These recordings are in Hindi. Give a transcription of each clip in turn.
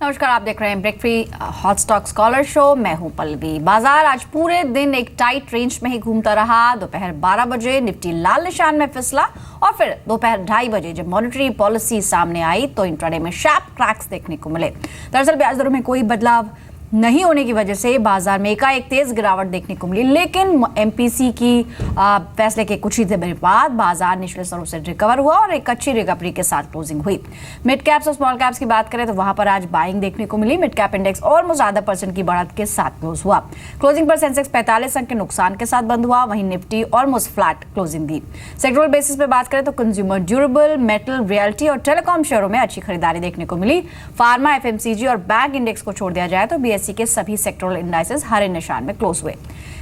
नमस्कार, आप देख रहे हैं break free hot stock scholar show. मैं हूं पल्लवी। बाजार आज पूरे दिन एक टाइट रेंज में ही घूमता रहा। दोपहर 12 बजे निफ्टी लाल निशान में फिसला और फिर दोपहर 2:30 बजे जब मॉनेटरी पॉलिसी सामने आई तो इंट्राडे में शार्प क्रैक्स देखने को मिले। दरअसल ब्याज दरों में कोई बदलाव नहीं होने की वजह से बाजार में एकाएक तेज गिरावट देखने को मिली, लेकिन एमपीसी की फैसले के कुछ ही देर बाद बाजार निचले स्तरों से रिकवर हुआ और एक अच्छी रिकवरी के साथ क्लोजिंग हुई। मिड कैप्स और स्मॉल कैप्स की बात करें तो वहां पर आज बाइंग देखने को मिली। मिड कैप इंडेक्स ऑलमोस्ट 0.5% की बढ़त के साथ क्लोज हुआ। क्लोजिंग पर सेंसेक्स 45 अंक के नुकसान के साथ बंद हुआ, वहीं निफ्टी ऑलमोस्ट फ्लैट क्लोजिंग दी। सेक्टरल बेसिस पे बात करें तो कंज्यूमर ड्यूरेबल, मेटल, रियल्टी और टेलीकॉम शेयरों में अच्छी खरीदारी देखने को मिली। फार्मा, एफएमसीजी और बैंक इंडेक्स को छोड़ दिया जाए तो बीएसई के सभी सेक्टरल इंडाइसेस हरे निशान में क्लोज हुए।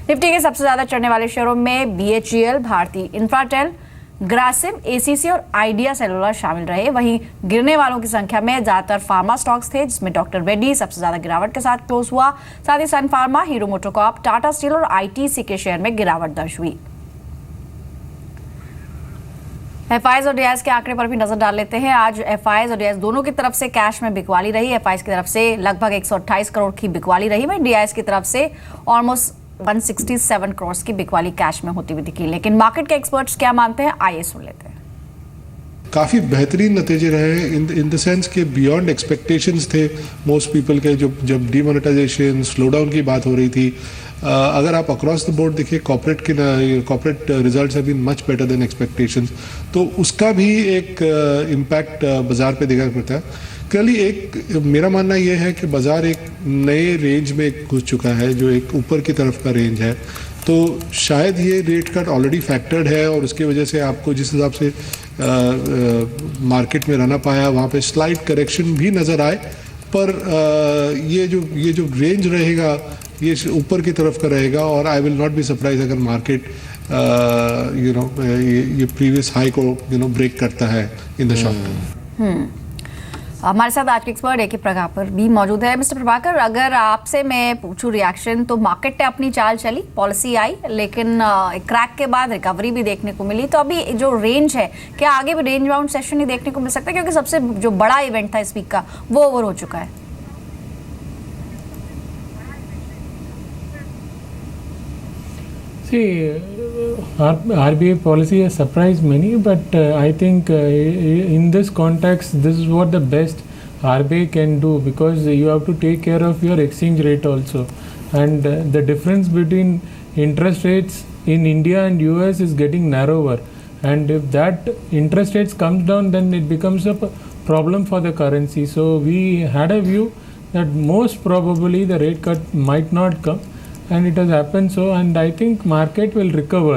निफ्टी के सबसे ज्यादा चढ़ने वाले शेयरों में बीएचईएल, भारतीय इंफ्राटेल, ग्रासिम, एसीसी और आइडिया सेलुलर शामिल रहे। वहीं गिरने वालों की संख्या में ज्यादातर फार्मा स्टॉक्स थे, जिसमें डॉक्टर रेड्डी सबसे ज्यादा गिरावट के साथ क्लोज हुआ। साथ ही सन फार्मा, हीरो मोटोकॉर्प, टाटा स्टील और आईटीसी के शेयर में गिरावट दर्ज हुई। एफआईज और डीआईएस के आंकड़े पर भी नजर डाल लेते हैं। आज एफआईज और डीआईएस दोनों की तरफ से कैश में बिकवाली रही। एफआईज की तरफ से लगभग 128 करोड़ की बिकवाली रही, वहीं डीआईएस की तरफ से ऑलमोस्ट 167 करोड़ की बिकवाली कैश में होती हुई दिखी। लेकिन मार्केट के एक्सपर्ट्स क्या मानते हैं, आइए सुन लेते हैं। काफ़ी बेहतरीन नतीजे रहे इन द सेंस के बियॉन्ड एक्सपेक्टेशंस थे मोस्ट पीपल के। जब डीमोनेटाइजेशन स्लो डाउन की बात हो रही थी, अगर आप अक्रॉस द बोर्ड देखिए corporate results have been much better than expectations, तो उसका भी एक इम्पैक्ट बाजार पे देखा पड़ता है। क्लियरली एक मेरा मानना यह है कि बाजार एक नए रेंज में घुस चुका है, जो एक ऊपर की तरफ का रेंज है। तो शायद ये रेट कट ऑलरेडी फैक्टर्ड है और उसकी वजह से आपको जिस हिसाब से मार्केट में रहना पाया वहाँ पे स्लाइड करेक्शन भी नज़र आए, पर ये जो रेंज रहेगा ये ऊपर की तरफ का रहेगा और I will not be surprise अगर मार्केट ये प्रीवियस हाई को ब्रेक करता है इन द शॉर्ट टर्म। हमारे साथ आज के एक्सपर्ट ए के प्रभाकर भी मौजूद है। मिस्टर प्रभाकर, अगर आपसे मैं पूछूं रिएक्शन, तो मार्केट ने अपनी चाल चली, पॉलिसी आई, लेकिन क्रैक के बाद रिकवरी भी देखने को मिली। तो अभी जो रेंज है, क्या आगे भी रेंज बाउंड सेशन ही देखने को मिल सकता है, क्योंकि सबसे जो बड़ा इवेंट था इस वीक का वो ओवर हो चुका है? RBI policy has surprised many, but I think in this context, this is what the best RBI can do, because you have to take care of your exchange rate also, and the difference between interest rates in India and US is getting narrower, and if that interest rates comes down, then it becomes a problem for the currency. So we had a view that most probably the rate cut might not come, and it has happened so, and I think market will recover.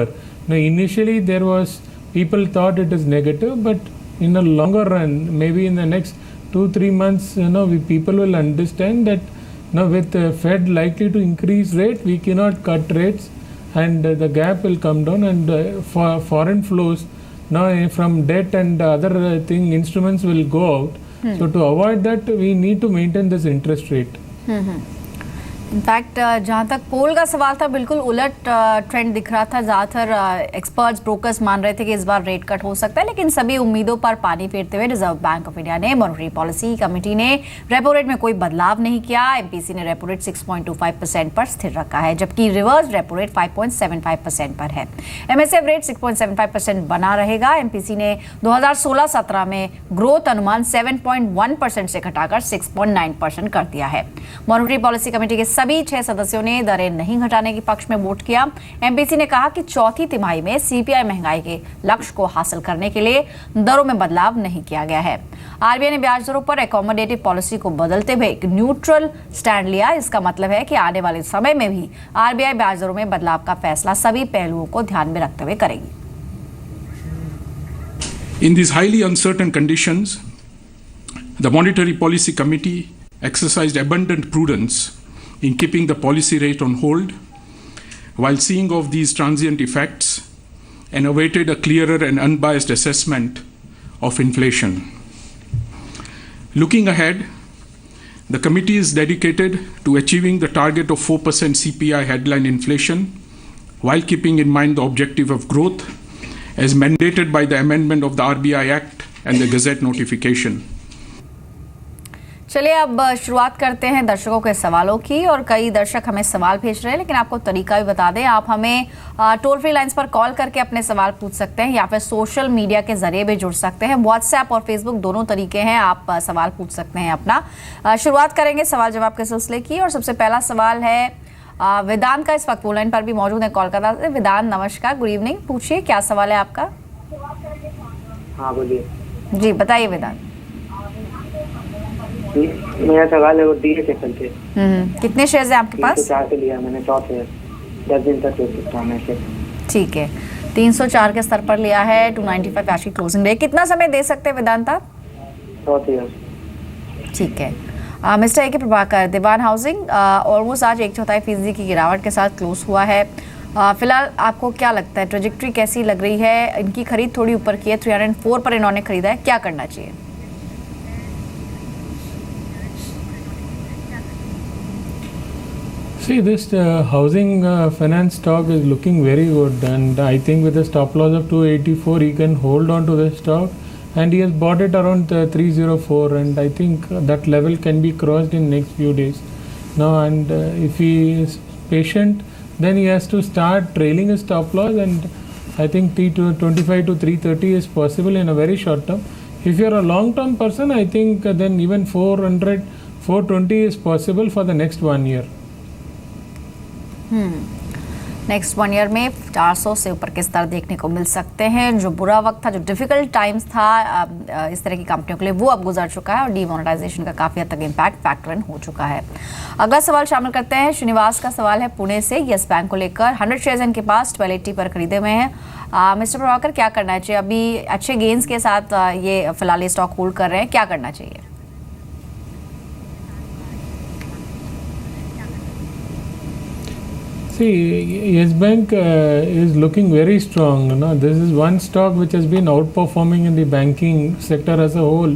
Now initially there was, people thought it is negative, but in a longer run, maybe in the next 2-3 months, people will understand that with the Fed likely to increase rate, we cannot cut rates, and the gap will come down, and for foreign flows now from debt and other instruments will go out. So to avoid that, we need to maintain this interest rate. In fact जहाँ तक पोल का सवाल था, बिल्कुल उलट ट्रेंड दिख रहा था। ज़्यादातर एक्सपर्ट्स, ब्रोकर्स मान रहे थे कि इस बार रेट कट हो सकता है, लेकिन सभी उम्मीदों पर पानी फेरते हुए रिजर्व बैंक ऑफ इंडिया ने, मॉनेटरी पॉलिसी कमेटी ने रेपो रेट में कोई बदलाव नहीं किया। एमपीसी ने रेपो रेट 6.25% पर स्थिर रखा है, जबकि रिवर्स रेपो रेट 5.75% पर है। एमएसएफ रेट 6.75% बना रहेगा। एमपीसी ने 2016-17 में ग्रोथ अनुमान 7.1% से घटाकर 6.9% कर दिया है। मॉनेटरी पॉलिसी कमेटी के सभी 6 सदस्यों ने दरें नहीं घटाने के पक्ष में वोट किया। एमपीसी ने कहा कि चौथी तिमाही में सीपीआई महंगाई के लक्ष्य को हासिल करने के लिए दरों में बदलाव नहीं किया गया है। आरबीआई ने ब्याज दरों पर एकोमोडेटिव पॉलिसी को बदलते हुए एक न्यूट्रल स्टैंड लिया। इसका मतलब है कि आने वाले समय में भी आरबीआई ब्याज दरों में बदलाव का फैसला सभी पहलुओं को ध्यान में रखते हुए करेगी। In these highly uncertain conditions, the Monetary Policy Committee exercised abundant prudence in keeping the policy rate on hold while seeing of these transient effects and awaited a clearer and unbiased assessment of inflation. Looking ahead, the committee is dedicated to achieving the target of 4% CPI headline inflation while keeping in mind the objective of growth as mandated by the amendment of the RBI Act and the Gazette notification. चलिए अब शुरुआत करते हैं दर्शकों के सवालों की। और कई दर्शक हमें सवाल भेज रहे हैं, लेकिन आपको तरीका भी बता दें। आप हमें टोल फ्री लाइंस पर कॉल करके अपने सवाल पूछ सकते हैं या फिर सोशल मीडिया के जरिए भी जुड़ सकते हैं। व्हाट्सएप और फेसबुक दोनों तरीके हैं, आप सवाल पूछ सकते हैं अपना। शुरुआत करेंगे सवाल जवाब के सिलसिले की और सबसे पहला सवाल है वेदांत का। इस वक्त फोन लाइन पर भी मौजूद है कोलकाता से। वेदांत नमस्कार, गुड इवनिंग, पूछिए क्या सवाल है आपका। हाँ बोलिए जी बताइए वेदांत। मेरा सवाल है वो DHFL के कितने शेयर्स हैं आपके पास? 304 से लिया मैंने 100 शेयर, 10 दिन तक ले सकता हूँ मैं से। ठीक है, 304 के स्तर पर लिया है, 295 आज की क्लोजिंग रही। कितना समय दे सकते हैं वेदांत आप? 100 शेयर। ठीक है। मिस्टर ए के प्रभाकर, दीवान हाउसिंग ऑलमोस्ट आज 1/4% की गिरावट के साथ क्लोज हुआ है। फिलहाल आपको क्या लगता है, ट्रेजेक्ट्री कैसी लग रही है? इनकी खरीद थोड़ी ऊपर की है, 304 पर इन्होंने खरीदा है, क्या करना चाहिए? See, this housing finance stock is looking very good, and I think with a stop loss of 284, he can hold on to the stock, and he has bought it around 304, and I think that level can be crossed in next few days. Now, and if he is patient, then he has to start trailing his stop loss, and I think 325 to 330 is possible in a very short term. If you are a long-term person, I think then even 400, 420 is possible for the next 1 year. Next 1 year में 400 से ऊपर के स्तर देखने को मिल सकते हैं। जो बुरा वक्त था, जो डिफिकल्ट टाइम्स था इस तरह की कंपनियों के लिए, वो अब गुजर चुका है और डीमोनेटाइजेशन का काफ़ी हद तक इम्पैक्ट फैक्टर इन हो चुका है। अगला सवाल शामिल करते हैं। श्रीनिवास का सवाल है पुणे से, यस बैंक को लेकर 100 शेयर्स इनके पास 1280 पर खरीदे हुए हैं। मिस्टर प्रभाकर, क्या करना चाहिए? अभी अच्छे गेंस के साथ ये फिलहाल ये स्टॉक होल्ड कर रहे हैं, क्या करना चाहिए? See, Yes Bank is looking very strong. No? This is one stock which has been outperforming in the banking sector as a whole,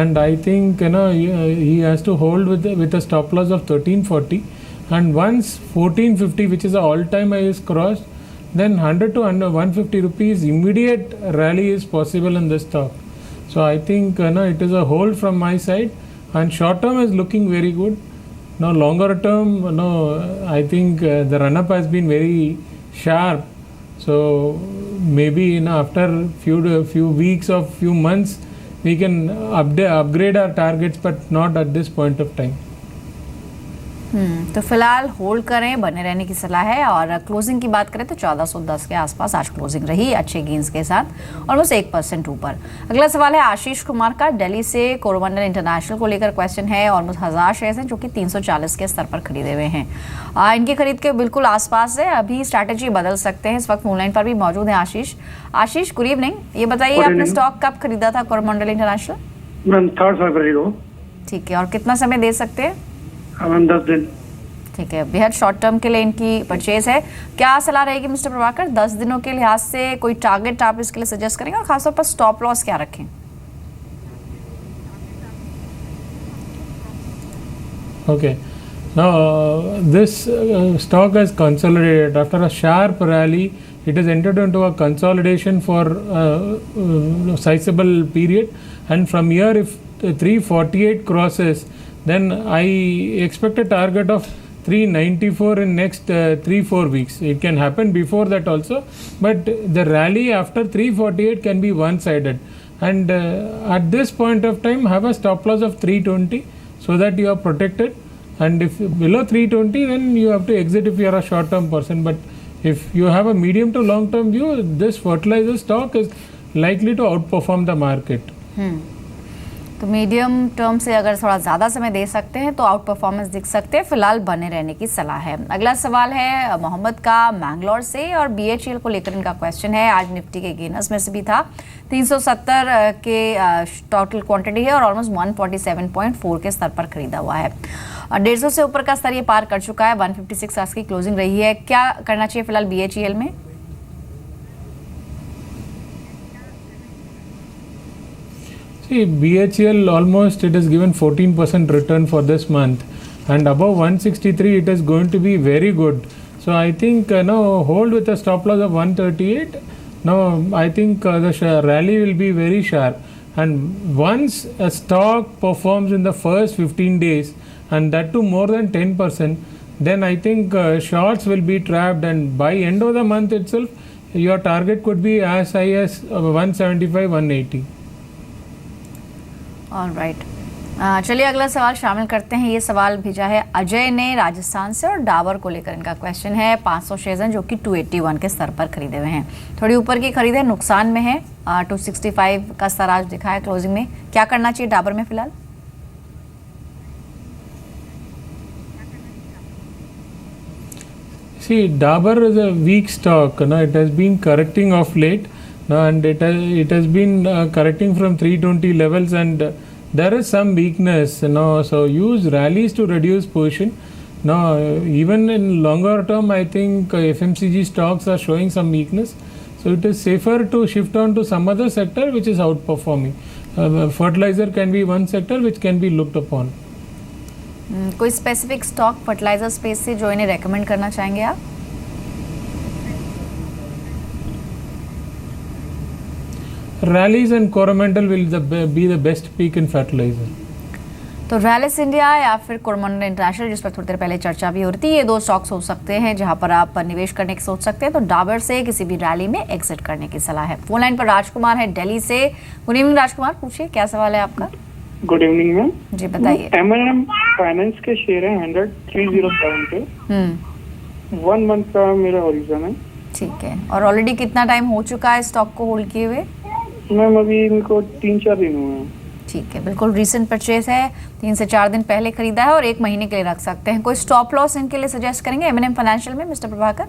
and I think he has to hold with a stop loss of 1340, and once 1450, which is an all-time high, is crossed, then 100 to 150 rupees immediate rally is possible in this stock. So I think it is a hold from my side, and short term is looking very good. Now longer term, I think the run-up has been very sharp. So maybe after few weeks or few months, we can upgrade our targets, but not at this point of time. तो फिलहाल होल्ड करें, बने रहने की सलाह है। और क्लोजिंग की बात करें तो 1410 के आसपास आज क्लोजिंग रही, अच्छे गेंस के साथ, ऑलमोस्ट 1% ऊपर। अगला सवाल है आशीष कुमार का, दिल्ली से। कोरोमंडल इंटरनेशनल को लेकर क्वेश्चन है। ऑलमोस्ट 1000 शेयर्स हैं जो कि 340 के स्तर पर खरीदे हुए हैं। इनकी खरीद के बिल्कुल आसपास है, अभी स्ट्रैटेजी बदल सकते हैं। इस वक्त फोनलाइन पर भी मौजूद है आशीष। आशीष, गुड इवनिंग, ये बताइए आपने स्टॉक कब खरीदा था कोरोमंडल इंटरनेशनल? मैम 3 फरवरी को। ठीक है, और कितना समय दे सकते हैं? मैम 10 दिन। ठीक है, बेहद शॉर्ट टर्म के लिए इनकी परचेज है। क्या सलाह रहेगी मिस्टर प्रभाकर, 10 दिनों के लिहाज से कोई टारगेट आप इसके लिए सजेस्ट करेंगे, और खासतौर पर स्टॉप लॉस क्या रखें? Okay. Now this stock has consolidated after a sharp rally. It has entered into a consolidation for a sizable period, and from here, if 348 crosses, then I expect a target of 394 in next 3-4 weeks. It can happen before that also, but the rally after 348 can be one-sided, and at this point of time have a stop loss of 320 so that you are protected, and if below 320 then you have to exit if you are a short-term person. But if you have a medium to long-term view, this fertilizer stock is likely to outperform the market. तो मीडियम टर्म से अगर थोड़ा ज़्यादा समय दे सकते हैं तो आउट परफॉर्मेंस दिख सकते हैं। फिलहाल बने रहने की सलाह है। अगला सवाल है मोहम्मद का, मैंगलोर से, और BHEL को लेकर इनका क्वेश्चन है। आज निफ्टी के गेनर्स में से भी था, 370 के टोटल क्वांटिटी है और ऑलमोस्ट 147.4 के स्तर पर खरीदा हुआ है। 150 से ऊपर का स्तर ये पार कर चुका है, 156 आज की क्लोजिंग रही है। क्या करना चाहिए फिलहाल BHEL में? See, BHEL almost it has given 14% return for this month, and above 163 it is going to be very good. So I think hold with a stop loss of 138. Now I think the rally will be very sharp. And once a stock performs in the first 15 days, and that too more than 10%, then I think shorts will be trapped, and by end of the month itself your target could be as high as 175, 180. Alright, चलिए अगला सवाल शामिल करते हैं। ये सवाल भेजा है अजय ने राजस्थान से और डाबर को लेकर इनका क्वेश्चन है। 500 शेयर्स हैं जो कि 281 के स्तर पर खरीदे हुए हैं, थोड़ी ऊपर की खरीद है, नुकसान में है। 265 का स्तर आज दिखा है क्लोजिंग में। क्या करना चाहिए डाबर में फिलहाल? See, Dabur is a weak stock. It has been correcting of late, and it has been correcting from 320 levels, and there is some weakness. So use rallies to reduce position. Even in longer term, I think FMCG stocks are showing some weakness. So it is safer to shift on to some other sector which is outperforming. Fertilizer can be one sector which can be looked upon. कोई स्पेसिफिक स्टॉक फर्टिलाइजर स्पेस से जो इन्हें रेकमेंड करना चाहेंगे आप? Rallies and Coromandel will be the best pick in fertilizer. तो रैलिस इंडिया या फिर कोरोमंडल इंटरनेशनल, जिस पर थोड़ी देर पहले चर्चा भी हो रही थी, ये दो स्टॉक्स हो सकते हैं जहां पर आप निवेश करने की सोच सकते हैं। तो डाबर से किसी भी रैली में एग्जिट करने की सलाह है। फोन लाइन पर राजकुमार है दिल्ली से। गुड इवनिंग राजकुमार, पूछिए क्या सवाल है आपका? गुड इवनिंग मैम जी बताइए। M&M फाइनेंस के शेयर है 100,307 पे। 1 मंथ का मेरा ओरिजिन है। ठीक है, और ऑलरेडी कितना टाइम हो चुका है स्टॉक को होल्ड किए हुए? मैम अभी इनको 3-4 दिन हुए हैं। ठीक है, बिल्कुल रीसेंट परचेज है, 3 से 4 दिन पहले खरीदा है और 1 महीने के लिए रख सकते हैं। कोई स्टॉप लॉस इनके लिए सजेस्ट करेंगे M&M फाइनेंशियल में mister Prabhakar?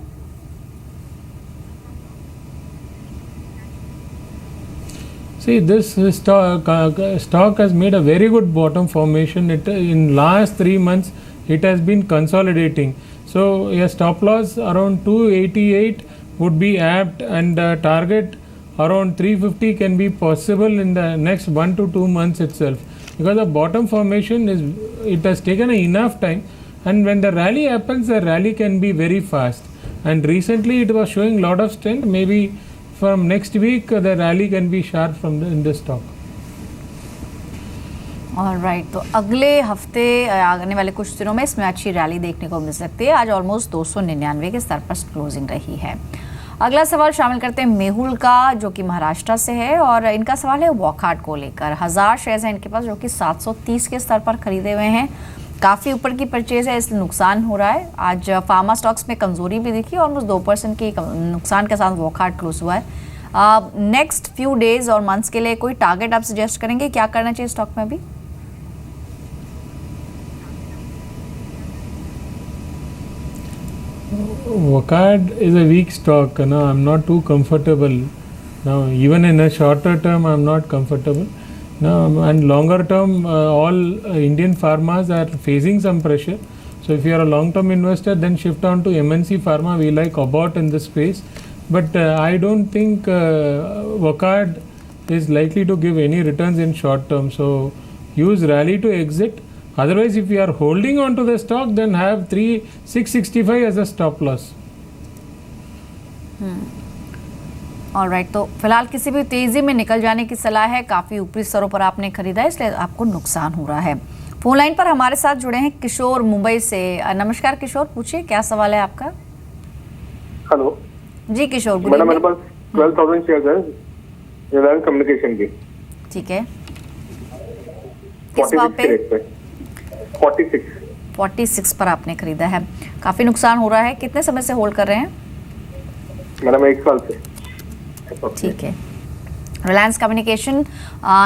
See, this stock has made a very good bottom formation. In last 3 months, it has been consolidating. So a stop loss around 288 would be apt, and target around 350 can be possible in the next 1 to 2 months itself. Because the bottom formation it has taken enough time, and when the rally happens, the rally can be very fast. And recently, it was showing lot of strength. Maybe from next week the rally can be sharp in this stock. Alright, तो अगले हफ्ते आने वाले कुछ दिनों में इसमें अच्छी रैली देखने को मिल सकती है। आज ऑलमोस्ट 299 के स्तर पर क्लोजिंग रही है। अगला सवाल शामिल करते हैं मेहुल का, जो कि महाराष्ट्र से है, और इनका सवाल है वॉकहार्ट को लेकर। 1000 शेयर्स हैं इनके पास जो कि 730 के स्तर पर खरीदे हुए हैं। काफ़ी ऊपर की परचेज है, इसलिए नुकसान हो रहा है। आज फार्मा स्टॉक्स में कमजोरी भी दिखी, ऑलमोस्ट 2% की नुकसान के साथ वॉकहार्ट क्लोज हुआ है। नेक्स्ट फ्यू डेज और मंथ्स के लिए कोई टारगेट आप सजेस्ट करेंगे? क्या करना चाहिए स्टॉक में अभी? Wocard is a weak stock. I'm not too comfortable. Now, even in a shorter term, I'm not comfortable. Now, and longer term, all Indian pharmas are facing some pressure. So, if you are a long-term investor, then shift on to MNC Pharma. We like Abbott in this space. But I don't think Wocard is likely to give any returns in short term. So, use rally to exit. Otherwise, if you are holding on to the stock, then have 665 as a stop loss. Alright, तो फिलहाल किसी भी तेजी में निकल जाने की सलाह है। काफ़ी ऊपरी स्तरों पर आपने खरीदा है, इसलिए आपको नुकसान हो रहा है। फोन लाइन पर हमारे साथ जुड़े हैं किशोर मुंबई से। नमस्कार किशोर, पूछिए क्या सवाल है आपका? हेलो जी किशोर, गुड मैडम, मेरे इवनिंग। पास 12,000 शेयर्स है रिलायंस कम्युनिकेशन की। ठीक है, किस भाव 46 पे? रेट पे 46 पर आपने खरीदा है। काफ़ी नुकसान हो रहा है। कितने समय से होल्ड कर रहे हैं? मैडम 1 साल से। ठीक है, रिलायंस कम्युनिकेशन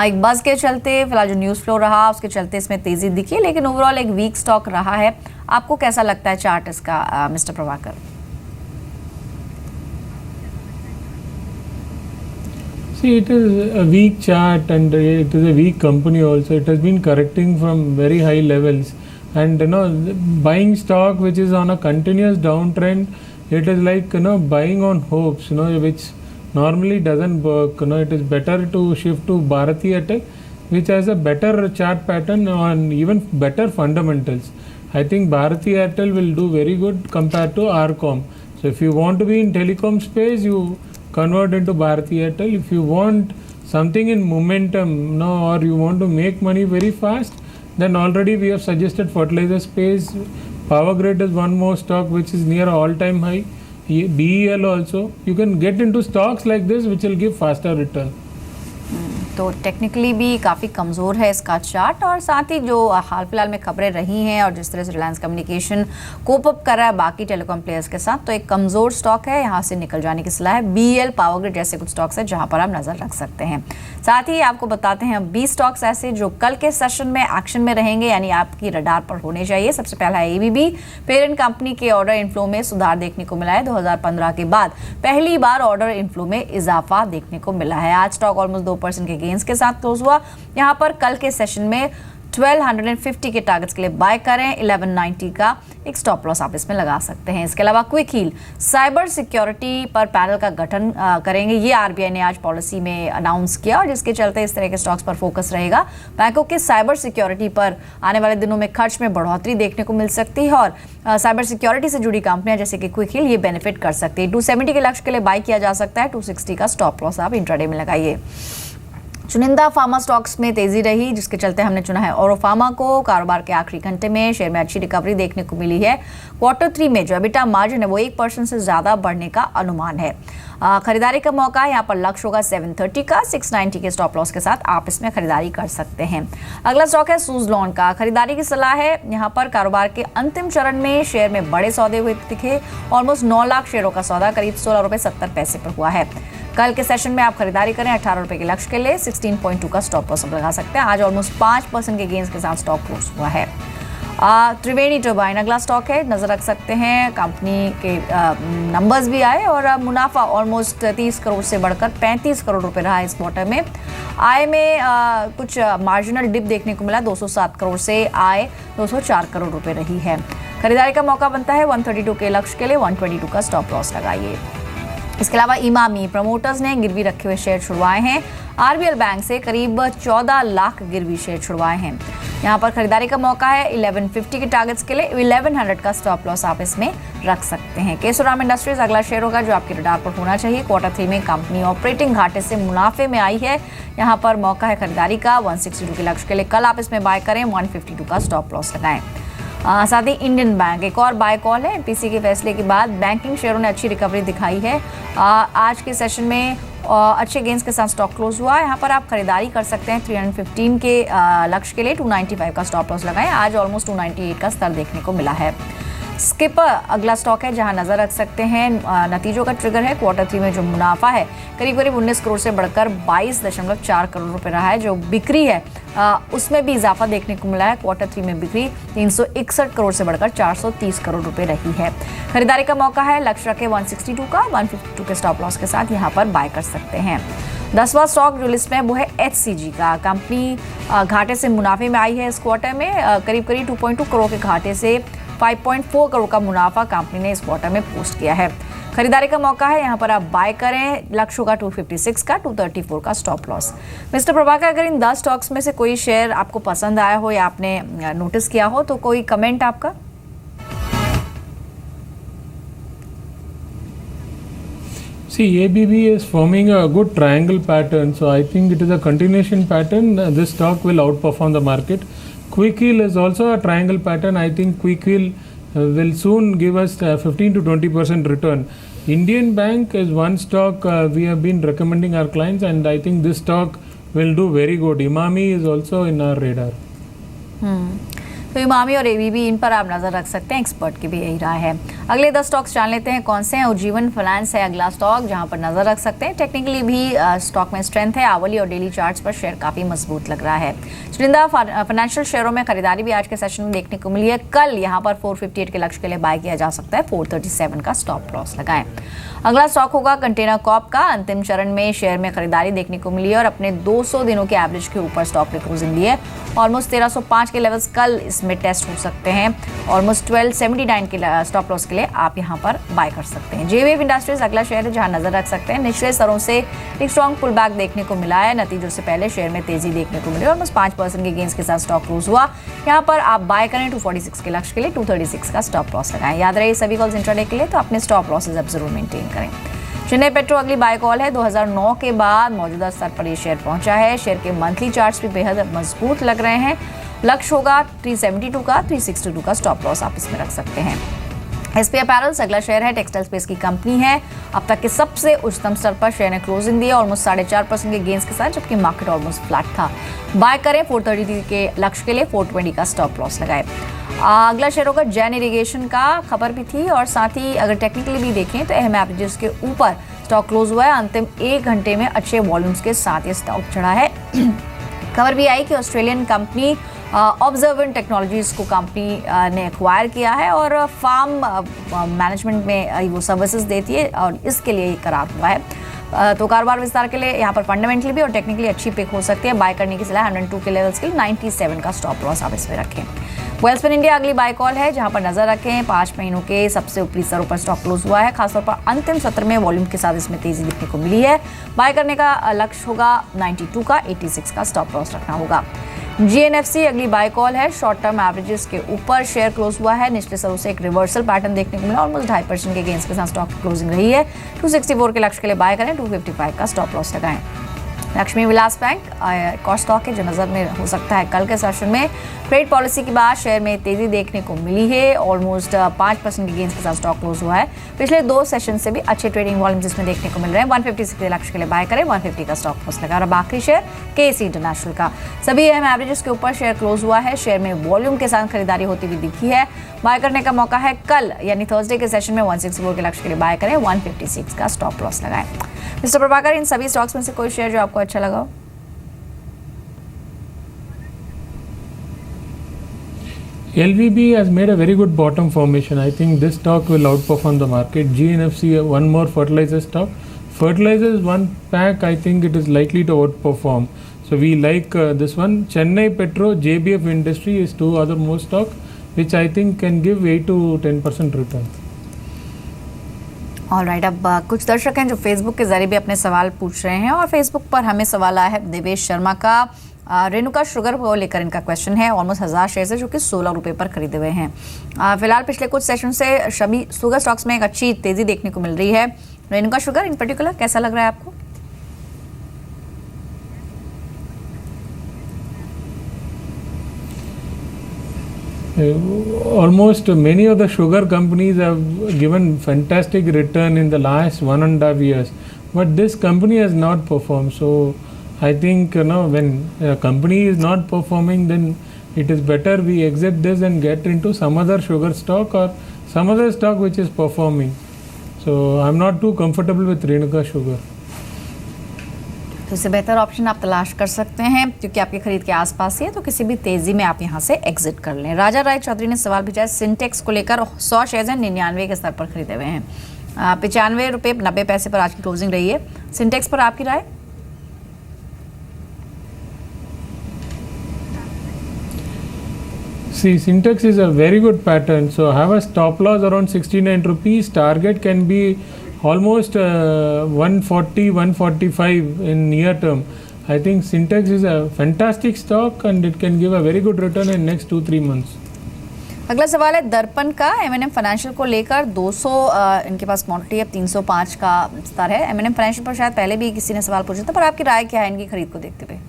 एक बज़ के चलते, फिलहाल जो न्यूज़ फ्लो रहा उसके चलते इसमें तेज़ी दिखी, लेकिन ओवरऑल एक वीक स्टॉक रहा है। आपको कैसा लगता है चार्ट इसका mister Prabhakar? See, it is a weak chart, and it is a weak company also. It has been correcting from very high levels, and buying stock which is on a continuous downtrend, it is like buying on hopes, which normally doesn't work. It is better to shift to Bharati Airtel, which has a better chart pattern and even better fundamentals. I think Bharati Airtel will do very good compared to Arcom. So if you want to be in telecom space, you convert into Bharati Airtel. If you want something in momentum, no, or you want to make money very fast, then already we have suggested fertilizer space. Power Grid is one more stock which is near all-time high. BEL also. You can get into stocks like this which will give faster return. तो टेक्निकली भी काफ़ी कमज़ोर है इसका चार्ट, और साथ ही जो हाल फिलहाल में खबरें रही हैं और जिस तरह से रिलायंस कम्युनिकेशन कोप अप कर रहा है बाकी टेलीकॉम प्लेयर्स के साथ, तो एक कमज़ोर स्टॉक है, यहाँ से निकल जाने की सलाह है। BEL, पावर ग्रिड जैसे कुछ स्टॉक्स हैं जहाँ पर आप नज़र रख सकते हैं। साथ ही आपको बताते हैं 20 स्टॉक्स ऐसे जो कल के सेशन में एक्शन में रहेंगे, यानी आपकी रडार पर होने चाहिए। सबसे पहला है ABB। पेरेंट कंपनी के ऑर्डर इनफ्लो में सुधार देखने को मिला है। 2015 के बाद पहली बार ऑर्डर इनफ्लो में इजाफा देखने को मिला है। आज स्टॉक ऑलमोस्ट 2% के गेंस के साथ क्लोज हुआ। यहाँ पर कल के सेशन में 1250 के टारगेट्स के लिए बाय करें। 1190 का एक स्टॉप लॉस आप इसमें लगा सकते हैं। इसके अलावा क्विक हील साइबर सिक्योरिटी पर पैनल का गठन करेंगे, ये RBI ने आज पॉलिसी में अनाउंस किया, और जिसके चलते इस तरह के स्टॉक्स पर फोकस रहेगा। बैंकों के साइबर सिक्योरिटी पर आने वाले दिनों में खर्च में बढ़ोतरी देखने को मिल सकती है, और साइबर सिक्योरिटी से जुड़ी कंपनियां जैसे कि क्विक हील ये बेनिफिट कर सकती है। 270 के लक्ष्य के लिए बाय किया जा सकता है। 260 का स्टॉप लॉस आप इंट्राडे में लगाइए। चुनिंदा फार्मा स्टॉक्स में तेजी रही, जिसके चलते हमने चुना है औरो फार्मा को। कारोबार के आखिरी घंटे में शेयर में अच्छी रिकवरी देखने को मिली है। Q3 में जो एबिटा मार्जिन है वो 1% से ज़्यादा बढ़ने का अनुमान है। खरीदारी का मौका है, यहाँ पर लक्ष्य होगा 730 का। 690 के स्टॉप लॉस के साथ आप इसमें खरीदारी कर सकते हैं। अगला स्टॉक है सुज़लॉन का। खरीदारी की सलाह है। यहाँ पर कारोबार के अंतिम चरण में शेयर में बड़े सौदे हुए दिखे। ऑलमोस्ट 9 लाख शेयरों का सौदा करीब 16 रुपये 70 पैसे पर हुआ है। कल के सेशन में आप खरीदारी करें 18 रुपये के लक्ष्य के लिए। 16.2 का स्टॉप लॉस लगा सकते हैं। आज ऑलमोस्ट 5% के गेंस के साथ स्टॉक क्लोज हुआ है। त्रिवेणी टर्बाइन अगला स्टॉक है, नजर रख सकते हैं। कंपनी के नंबर्स भी आए और मुनाफा ऑलमोस्ट 30 करोड़ से बढ़कर 35 करोड़ रुपए रहा है इस क्वार्टर में। आय में कुछ मार्जिनल डिप देखने को मिला। 207 करोड़ से आय 204 करोड़ रुपए रही है। खरीदारी का मौका बनता है 132 के लक्ष्य के लिए। 122 का स्टॉप लॉस लगाइए। इसके अलावा इमामी प्रमोटर्स ने गिरवी रखे हुए शेयर छुड़वाए हैं। RBL बैंक से करीब 14 लाख गिरवी शेयर छुड़वाए हैं। यहाँ पर खरीदारी का मौका है 1150 के टारगेट्स के लिए। 1100 का स्टॉप लॉस आप इसमें रख सकते हैं। केशोराम इंडस्ट्रीज अगला शेयर होगा जो आपके रडार पर होना चाहिए। Q3 में कंपनी ऑपरेटिंग घाटे से मुनाफे में आई है। यहाँ पर मौका है खरीदारी का 162 के लक्ष्य के लिए। कल आप इसमें बाय करें। 152 का स्टॉप लॉस लगाएं। साथ ही इंडियन बैंक एक और बाय कॉल है। MPC के फैसले के बाद बैंकिंग शेयरों ने अच्छी रिकवरी दिखाई है। आज के सेशन में अच्छे गेंस के साथ स्टॉक क्लोज हुआ। यहाँ पर आप खरीदारी कर सकते हैं 315 के लक्ष्य के लिए। 295 का स्टॉप लॉस लगाएं। आज ऑलमोस्ट 298 का स्तर देखने को मिला है। स्किपर अगला स्टॉक है जहां नजर रख सकते हैं। नतीजों का ट्रिगर है। Q3 में जो मुनाफा है करीब 19 करोड़ से बढ़कर 22.4 करोड़ रुपए रहा है। जो बिक्री है उसमें भी इजाफा देखने को मिला है। Q3 में बिक्री 361 करोड़ से बढ़कर 430 करोड़ रुपए रही है। खरीदारी का मौका है, लक्ष्य रखे 162 का। 152 के स्टॉप लॉस के साथ यहाँ पर बाय कर सकते हैं। 10वां स्टॉक जो लिस्ट में है वो है HCG का। कंपनी घाटे से मुनाफे में आई है इस क्वार्टर में। करीब 2.2 करोड़ के घाटे से 5.4 करोड़ का मुनाफा कंपनी ने इस क्वार्टर में पोस्ट किया है। खरीदारी का मौका है, यहाँ पर आप बाय करें। लक्ष्य होगा 256 का। 234 का स्टॉप लॉस। मिस्टर प्रभाकर, अगर इन 10 स्टॉक्स में से कोई शेयर आपको पसंद आया हो या आपने नोटिस किया हो तो कोई कमेंट आपका? See, ABB is forming a good triangle pattern, so I think it is a continuation pattern. This stock will outperform the market. Quick Heal is also a triangle pattern. I think Quick Heal will soon give us 15 to 20% return. Indian Bank is one stock we have been recommending our clients, and I think this stock will do very good. Imami is also in our radar. तो इमामी और ABB इन पर आप नजर रख सकते हैं। एक्सपर्ट की भी यही राय है। अगले 10 स्टॉक्स जान लेते हैं कौन से हैं। उज्जीवन फाइनेंस है अगला स्टॉक जहां पर नजर रख सकते हैं। टेक्निकली भी स्टॉक में स्ट्रेंथ है। आवली और डेली चार्ट्स पर शेयर काफी मजबूत लग रहा है। चुनिंदा फाइनेंशियल शेयरों में खरीदारी भी आज के सेशन में देखने को मिली है। कल यहाँ पर 458 के लक्ष्य के लिए बाय किया जा सकता है। 437 का स्टॉप लॉस लगाएं। अगला स्टॉक होगा कंटेनर कॉर्प का। अंतिम चरण में शेयर में खरीदारी देखने को मिली है और अपने 200 दिनों के एवरेज के ऊपर स्टॉक ने क्लोजिंग दी है। ऑलमोस्ट 1305 के लेवल्स कल इसमें टेस्ट हो सकते हैं। ऑलमोस्ट 1279 के स्टॉप लॉस के लिए आप यहाँ पर बाय कर सकते हैं। जेवेव इंडस्ट्रीज अगला शेयर है जहां नजर रख सकते हैं। निचले स्तरों से एक स्ट्रॉन्ग पुल बैक देखने को मिला है। नतीजों से पहले शेयर में तेजी देखने को मिली। ऑलमोस्ट 5% के गेंस के साथ स्टॉक क्लोज हुआ। यहाँ पर आप बाय करें 246 के लक्ष्य के लिए। 236 का स्टॉप लॉस लगाएं। याद रहे सभी कॉल्स इंट्राडे के लिए तो अपने स्टॉप लॉसेज अब जरूर मेंटेन करें। चेन्नई पेट्रो अगली बाय कॉल है। 2009 के बाद मौजूदा स्तर पर ये शेयर पहुंचा है। शेयर के मंथली चार्ट्स भी बेहद मजबूत लग रहे हैं। लक्ष्य होगा 372 का, 362 का स्टॉप लॉस आप इसमें रख सकते हैं। एसपी अपैरल्स अगला शेयर है। टेक्सटाइल स्पेस की कंपनी है। अब तक के सबसे उच्चतम स्तर पर शेयर ने क्लोजिंग दी ऑलमोस्ट 4.5% के गेंस के साथ, जबकि मार्केट ऑलमोस्ट फ्लैट था। बाय करें 433 के लक्ष्य के लिए, 420 का स्टॉप लॉस लगाए। अगला शेयर होगा जैन इरिगेशन का। खबर भी थी और साथ ही अगर टेक्निकली भी देखें तो अहम एवरेजेस के ऊपर स्टॉक क्लोज हुआ है। अंतिम 1 घंटे में अच्छे वॉल्यूम्स के साथ ये स्टॉक चढ़ा है। खबर भी आई कि ऑस्ट्रेलियन कंपनी ऑब्जर्वेंट टेक्नोलॉजीज को कंपनी ने एक्वायर किया है और फार्म मैनेजमेंट में वो सर्विसेज देती है और इसके लिए करार हुआ है। तो कारोबार विस्तार के लिए यहाँ पर फंडामेंटली भी और टेक्निकली अच्छी पिक हो सकती है। बाय करने की सलाह 102 के लेवल्स के लिए, 97 का स्टॉप लॉस आप इसमें रखें। वेल्सपन इंडिया अगली बाय कॉल है, जहां पर नजर रखें 5 महीनों के सबसे ऊपरी स्तरों पर स्टॉक क्लोज हुआ है। खासतौर पर अंतिम सत्र में वॉल्यूम के साथ इसमें तेजी दिखने को मिली है। बाय करने का लक्ष्य होगा 92 का, 86 का स्टॉप लॉस रखना होगा। GNFC अगली बाय कॉल है। शॉर्ट टर्म एवरेजेस के ऊपर शेयर क्लोज हुआ है। निचले स्तरों से एक रिवर्सल पैटर्न देखने को मिला। ऑलमोस्ट 2.5% के गेंस के साथ स्टॉक क्लोजिंग रही है। 264 के लक्ष्य के लिए बाय करें, 255 का स्टॉप लॉस लगाएं। लक्ष्मी विलास बैंक एक और स्टॉक है जो नजर में हो सकता है कल के सेशन में। ट्रेड पॉलिसी के बाद शेयर में तेजी देखने को मिली है। ऑलमोस्ट 5% के गेंस के साथ स्टॉक क्लोज हुआ है। पिछले 2 सेशन से भी अच्छे ट्रेडिंग वॉल्यूम्स इसमें देखने को मिल रहे हैं। 156 के लक्ष्य के लिए बाय करें, 150 का स्टॉप लॉस लगा। और आखिरी शेयर KC इंटरनेशनल का। सभी अहम एवरेजेस के ऊपर शेयर क्लोज हुआ है। शेयर में वॉल्यूम के साथ खरीदारी होती हुई दिखी है। बाय करने का मौका है कल यानी थर्सडे के सेशन में। 164 के लक्ष्य के लिए बाय करें, 156 का स्टॉप लॉस लगाएं। मिस्टर प्रभाकर, इन सभी स्टॉक्स में से कोई शेयर जो आपको अच्छा लगा हो? LVB has made a very good bottom formation. I think this stock will outperform the market. GNFC, one more fertilizer stock. Fertilizers, one pack, I think it is likely to outperform. So we like this one. Chennai Petro, JBF Industry is 2 other more stock, which I think can give 8 to 10% return. Alright, अब कुछ दर्शक हैं जो फेसबुक के जरिए भी अपने सवाल पूछ रहे हैं और फेसबुक पर हमें सवाल आया है देवेश शर्मा का। रेणुका शुगर को लेकर इनका क्वेश्चन है। ऑलमोस्ट 1000 शेयर है जो कि 16 रुपये पर खरीदे हुए हैं। फिलहाल पिछले कुछ सेशन से सभी शुगर स्टॉक्स में एक अच्छी तेजी देखने को मिल रही है। रेणुका शुगर इन पर्टिकुलर कैसा लग रहा है आपको? Almost many of the sugar companies have given fantastic return in the last 1.5 years, but this company has not performed. So I think when a company is not performing, then it is better we exit this and get into some other sugar stock or some other stock which is performing. So I'm not too comfortable with Renuka Sugar. तो इससे बेहतर ऑप्शन आप तलाश कर सकते हैं क्योंकि आपकी खरीद के आसपास ही है, तो किसी भी तेजी में आप यहां से एग्जिट कर लें। राजा राय चौधरी ने सवाल भेजा है। सिंटेक्स को लेकर 100 शेयर हैं 99 के स्तर पर खरीदे हुए हैं। 95 रुपये 90 पैसे पर आज की क्लोजिंग रही है। सिंटेक्स पर आपकी राय? See, Syntex is a very good pattern. So have a stop loss around 69 rupees. Target can be almost 140, 145 in near term. I think Syntex is a fantastic stock and it can give a very good return in next 2-3 months. अगला सवाल है दर्पण का। M&M फाइनेंशियल को लेकर 200 इनके पास क्वांटिटी है, 305 का स्तर है। M&M फाइनेंशियल पर शायद पहले भी किसी ने सवाल पूछा था, पर आपकी राय क्या है इनकी खरीद को देखते हुए?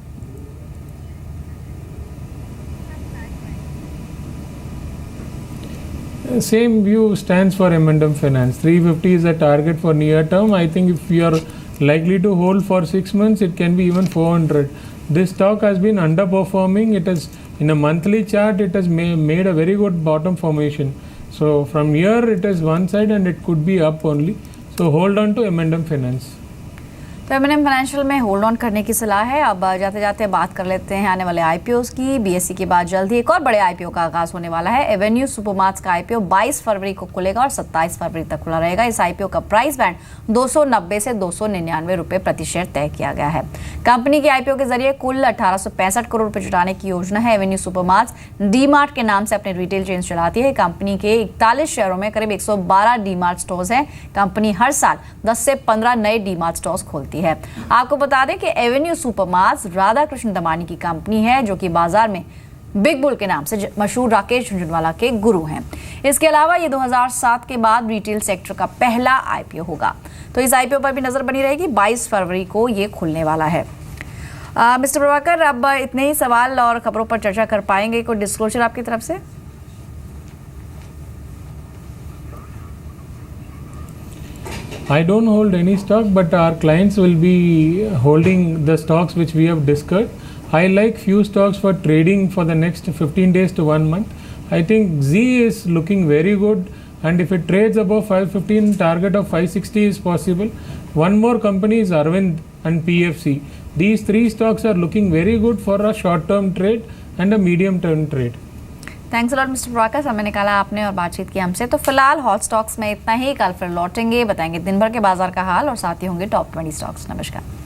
Same view stands for M&M Finance. 350 is a target for near term. I think if you are likely to hold for 6 months, it can be even 400. This stock has been underperforming. It has, in a monthly chart, it has made a very good bottom formation. So from here, it is one side and it could be up only. So hold on to M&M Finance. तो M&M फाइनेंशियल में होल्ड ऑन करने की सलाह है। अब जाते जाते बात कर लेते हैं आने वाले IPOs की। BSE के बाद जल्द ही एक और बड़े IPO का आगाज होने वाला है। एवेन्यू सुपरमार्ट्स का IPO 22 फरवरी को खुलेगा और 27 फरवरी तक खुला रहेगा। इस IPO का प्राइस बैंड 290 से 299 रुपये प्रति शेयर तय किया गया है। कंपनी की IPO के जरिए कुल 1865 करोड़ रुपए जुटाने की योजना है। एवेन्यू सुपरमार्ट्स डीमार्ट के नाम से अपने रिटेल चेन चलाती है। कंपनी के 41 शहरों में करीब 112 डीमार्ट स्टोर्स हैं। कंपनी हर साल 10 से 15 नए डीमार्ट स्टोर्स खोलती है। आपको बता दें कि एवेन्यू सुपरमार्ट्स राधा कृष्ण दमानी की कंपनी है जो कि बाजार में बिग बुल के नाम से मशहूर राकेश झुंझुनवाला के गुरु हैं। इसके अलावा ये 2007 के बाद रिटेल सेक्टर का पहला आईपीओ होगा। तो इस आईपीओ पर भी नजर बनी रहेगी। 22 फरवरी को ये खुलने वाला है। मिस्टर प्रभाकर, अब इतने ही सवाल और खबरों पर चर्चा कर पाएंगे। कोई डिस्क्लोजर आपकी तरफ से? I don't hold any stock, but our clients will be holding the stocks which we have discussed. I like few stocks for trading for the next 15 days to 1 month. I think Z is looking very good, and if it trades above 515, target of 560 is possible. One more company is Arvind and PFC. These three stocks are looking very good for a short-term trade and a medium-term trade. Thanks a lot mister Prabhakar, समय निकाला आपने और बातचीत की हमसे। तो फिलहाल हॉट स्टॉक्स में इतना ही। कल फिर लौटेंगे, बताएंगे दिन भर के बाजार का हाल और साथ ही होंगे टॉप 20 स्टॉक्स। नमस्कार।